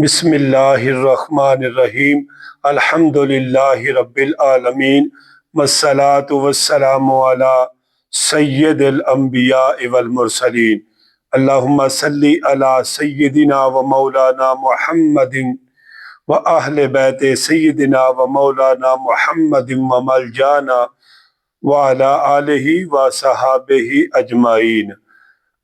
बिस्मिल्लाहिर्रहमानिर्रहीम। अल्हम्दुलिल्लाहि रब्बिल आलमीन वस्सलातु वस्सलामु अला सय्यिदिल अंबिया वल मुरसलीन। अल्लाहुम्मा सल्ली अला सय्यिदिना व मौलाना मुहम्मदिन व अहले बैते सय्यिदिना व मौलाना मुहम्मदिन व मलजाना व अला आलिहि व सहाबिहि अजमाइन।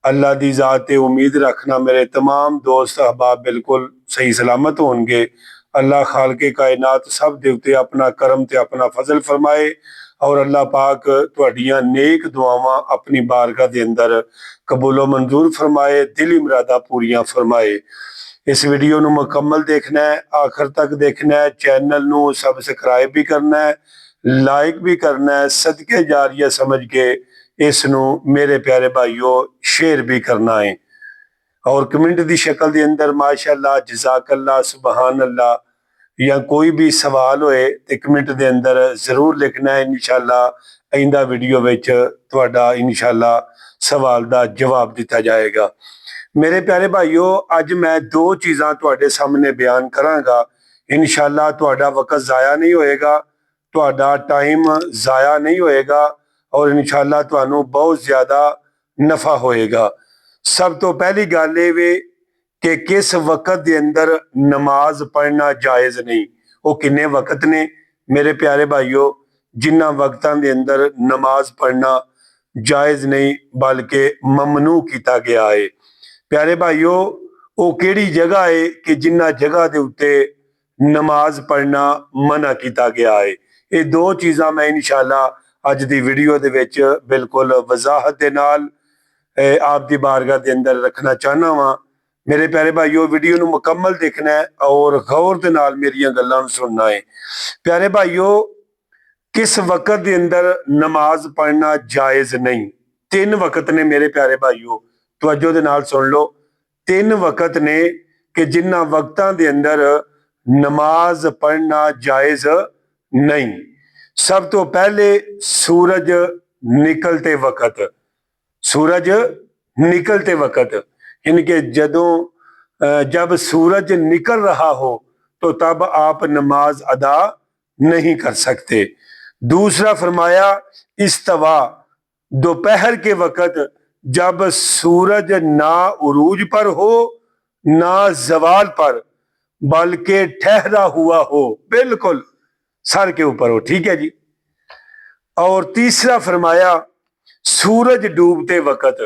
अल्लाह दी ज़ात ते उम्मीद रखना मेरे तमाम दोस्त अहबाब बिल्कुल सही सलामत होंगे। अल्लाह खालके कायनात सब दे उत्ते अपना करम ते अपना फजल फरमाए और अल्लाह पाक तुहाडियां नेक दुआवां अपनी बारगाह दे अंदर कबूलो मंजूर फरमाए, दिली मुरादा पूरियां फरमाए। इस वीडियो ਨੂੰ मुकम्मल देखना है, आखिर तक देखना है, चैनल ਨੂੰ सबसक्राइब भी करना है, लाइक भी करना है, सदके जारिया समझ के इस मेरे प्यारे भाइयों शेयर भी करना है और कमेंट की शक्ल के अंदर माशाअल्लाह जज़ाकल्लाह सुबहान अल्लाह या कोई भी सवाल होए तो कमेंट के अंदर जरूर लिखना है। इंशाअल्लाह आइंदा वीडियो विच तुहाडा इंशाअल्लाह सवाल का जवाब दिता जाएगा। मेरे प्यारे भाइयों अज मैं दो चीज़ां तुहाडे सामने बयान करांगा। इंशाअल्लाह तुहाडा वक्त ज़ाया नहीं होएगा, तुहाडा टाइम ज़ाया नहीं होएगा और इंशाअल्लाह तुहानू बहुत ज़्यादा नफ़ा होएगा। सब तो पहली गल ये वे कि किस वक्त के अंदर नमाज पढ़ना जायज़ नहीं। वो किन्ने वक्त ने मेरे प्यारे भाइयों जिन्हां वक्तां दे अंदर नमाज पढ़ना जायज़ नहीं बल्कि ममनू किया गया है। प्यारे भाइयों वो केड़ी जगह है कि जिन्हां जगह के उत्ते नमाज पढ़ना मना किया गया है। ये दो चीज़ां मैं इंशाअल्लाह अज दी वीडियो दे विच बिल्कुल वजाहत दे नाल आप दी बारगाह दे अंदर रखना चाहना वा। मेरे प्यारे भाइयों वीडियो ਨੂੰ मुकम्मल देखना है और गौर दे नाल मेरियां गल्लां ਨੂੰ सुनना है। प्यारे भाइयों किस वक्त के अंदर नमाज पढ़ना जायज़ नहीं? तीन वक्त ने मेरे प्यारे भाइयों, तवज्जो दे नाल सुन लो। तीन वक्त ने कि जिन्हां वक्तां दे अंदर नमाज पढ़ना जायज़ नहीं। सब तो पहले सूरज निकलते वक्त, सूरज निकलते वक्त यानी कि जब सूरज निकल रहा हो तो तब आप नमाज अदा नहीं कर सकते। दूसरा फरमाया इस्तवा, दोपहर के वक्त जब सूरज ना उरूज पर हो ना जवाल पर बल्कि ठहरा हुआ हो, बिल्कुल सर के ऊपर हो, ठीक है जी। और तीसरा फरमाया सूरज डूबते वक्त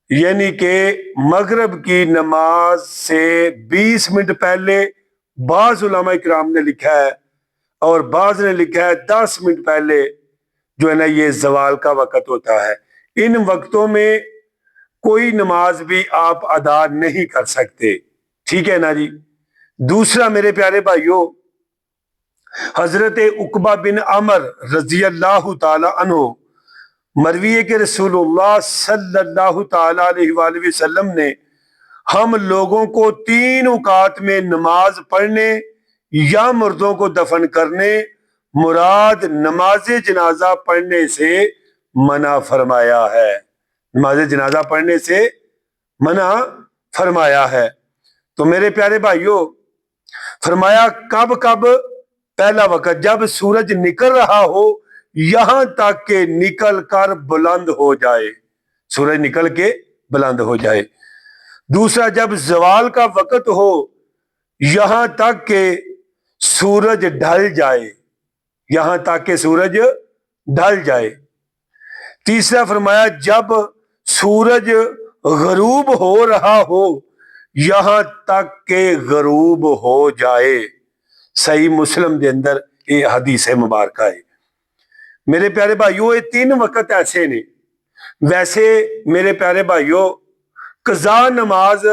यानी कि मगरब की नमाज से 20 मिनट पहले, बाज़ उलमा इकराम ने लिखा है और बाज़ ने लिखा है 10 मिनट पहले जो है ना ये जवाल का वक्त होता है। इन वक्तों में कोई नमाज भी आप अदा नहीं कर सकते, ठीक है ना जी। दूसरा मेरे प्यारे भाइयों हजरत उकबा बिन अमर रजी अल्लाह ताला अन्हु मरवी है कि रसूलुल्लाह सल्लल्लाहु ताला अलैहि वसल्लम ने हम लोगों को 3 औकात में नमाज पढ़ने या मुर्दों को दफन करने मुराद नमाज जनाजा पढ़ने से मना फरमाया है। नमाज जनाजा पढ़ने से मना फरमाया है। तो मेरे प्यारे भाइयों फरमाया कब कब? पहला वक्त जब सूरज निकल रहा हो यहां तक के निकल कर बुलंद हो जाए, सूरज निकल के बुलंद हो जाए। दूसरा जब जवाल का वक्त हो यहां तक के सूरज ढल जाए, यहां तक के सूरज ढल जाए। तीसरा फरमाया जब सूरज गरूब हो रहा हो यहां तक के गरूब हो जाए। सही मुस्लिम के अंदर ये हदीस मुबारक है। मेरे प्यारे भाइयों ये 3 वक्त ऐसे ने। वैसे मेरे प्यारे भाइयों कज़ा नमाज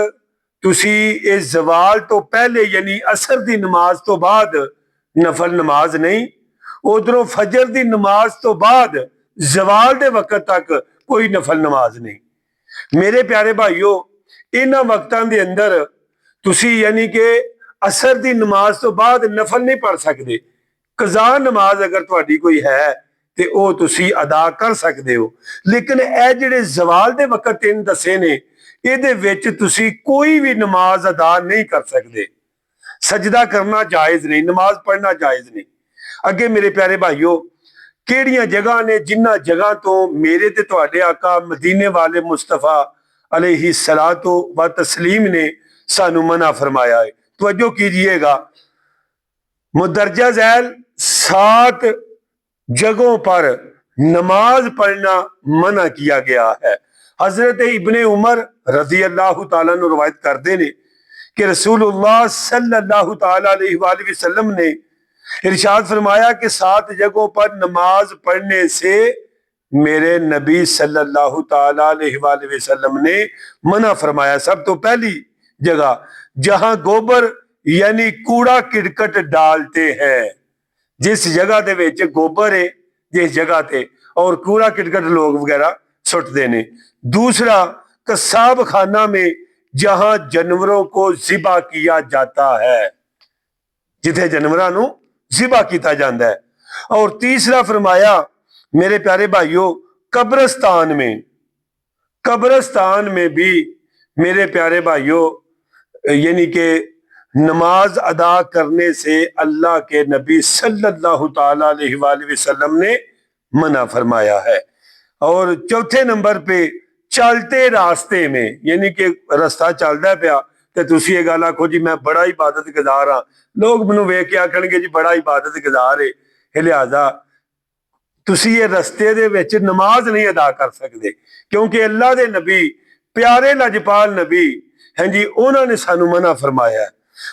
तुसी इस जवाल तो पहले यानी असर की नमाज तो बाद नफल नमाज नहीं, उधरों फजर की नमाज तो बाद जवाल के वक्त तक कोई नफल नमाज नहीं। मेरे प्यारे भाइयों इन्हां वक्तां दे अंदर तुसी यानी कि असर की नमाज तो बाद नफल नहीं पढ़ सकते। कज़ा नमाज अगर तुहाडी कोई है ते ओ तुसी अदा कर सकते हो, लेकिन ए जिहड़े जवाल दे वक्त 3 दसे ने इहदे विच तुसी कोई भी नमाज अदा नहीं कर सकते। सजदा करना जायज नहीं, नमाज पढ़ना जायज नहीं। अगे मेरे प्यारे भाइयों, ਕਿਹੜੀਆਂ ਜਗ੍ਹਾ ਨੇ ਜਿਨ੍ਹਾਂ ਜਗ੍ਹਾ ਤੋਂ ਮੇਰੇ ਤੇ ਤੁਹਾਡੇ ਆका ਮਦੀਨੇ ਵਾਲੇ ਮੁਸਤਫਾ अलैहि सलातो व तस्लीम ने सानू मना फरमाया है। तवज्जो कीजिएगा, मुदरजा झैल 7 जगहों पर नमाज पढ़ना मना किया गया है। हजरत इब्ने उमर रजी अल्लाह तआला अन्हु रवायत करते हैं कि रसूलुल्लाह सल्लल्लाहु तआला अलैहि वसल्लम ने इरशाद फरमाया कि 7 जगहों पर नमाज पढ़ने से मेरे नबी सल्लल्लाहु तआला अलैहि वसल्लम ने मना फरमाया। सब तो पहली जगह जहां गोबर यानी कूड़ा किड़कट डालते हैं, जिस जगह दे विच गोबर है जिस जगह ते और कूड़ा किड़कट लोग वगैरह सुटते ने। दूसरा, कसाब खाना में जहां जानवरों को ज़िबा किया जाता है, जिथे जानवरों को ज़िबा किया जाता है। और तीसरा फरमाया मेरे प्यारे भाइयों, कब्रिस्तान में भी मेरे प्यारे भाइयों यानी कि नमाज अदा करने से अल्लाह के नबी सल्लल्लाहु तआला अलैहि वसल्लम ने मना फरमाया है। और चौथे नंबर पे चलते रास्ते में, यानी कि रास्ता चलता पिया ते तुसी ये गल आखो जी मैं बड़ा इबादत गुजार हाँ, लोग मैनू वेख के आखणगे जी बड़ा इबादत गुजार है, लिहाजा तुसी ये रस्ते दे विच नमाज नहीं अदा कर सकते, क्योंकि अल्लाह दे नबी प्यारे लजपाल नबी हैं जी, उन्होंने सानू मना फरमाया।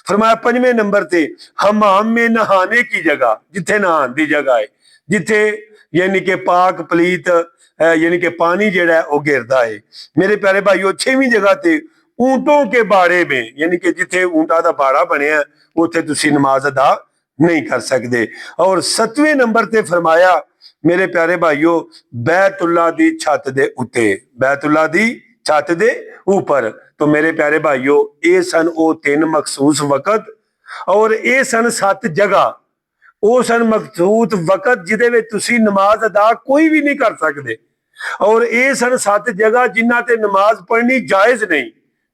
फरमाया 5वें नंबर ते हमाम में नहाने की जगह, जिथे नहान की जगह है, जिथे यानी कि पाक पलीत यानी कि पानी जेड़ा है वो गिरदा है। मेरे प्यारे भाइयों, 6वीं जगह ते ऊंटों के बाड़े में, यानी कि जिथे ऊंटा दा बाड़ा बनया उत्थे तुसी नमाज अदा नहीं कर सकते। और 7वें नंबर ते फरमाया मेरे प्यारे भाइयों, बैतुल्ला दी छत दे उत्ते, बैतुल्ला दी छत दे ऊपर। तो मेरे प्यारे भाइयों, ये सन वो 3 मखसूस वक़्त और ये सन 7 जगह, वो सन मखसूस वक़्त जिदे विच तुसी नमाज अदा कोई भी नहीं कर सकते, और ये सन 7 जगह जिन्हां ते नमाज पढ़नी जायज नहीं।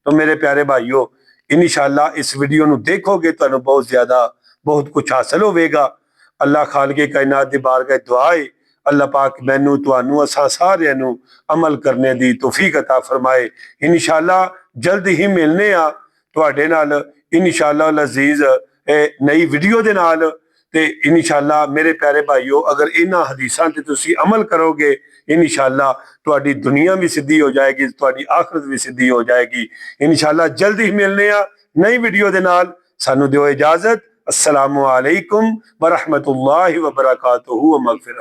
तो मेरे प्यारे भाइयों, इंशाअल्लाह इस वीडियो नूं देखोगे तुहानूं बहुत ज्यादा बहुत कुछ हासिल होवेगा। अल्लाह खालिक़े कायनात दी बारगाह दुआ है, अल्लाह पाक मैनू तुहानू असां सारियां नू अमल करने दी तौफीक अता फरमाए। इंशाअल्लाह जल्द ही मिलने आ तुहाडे नाल इंशाअल्लाह अज़ीज़ नई वीडियो दे नाल। ते इंशाअल्लाह मेरे प्यारे भाइयों, अगर इन्हां हदीसां ते तुसी अमल करोगे इंशाअल्लाह तुहाडी दुनिया भी सीधी हो जाएगी, तुहाडी आखिरत भी सीधी हो जाएगी। इंशाअल्लाह जल्द ही मिलने आ नई वीडियो दे नाल। सानू दिओ इजाजत। अस्सलामु अलैकुम व रहमतुल्लाहि व बरकातुहू व मगफिरत।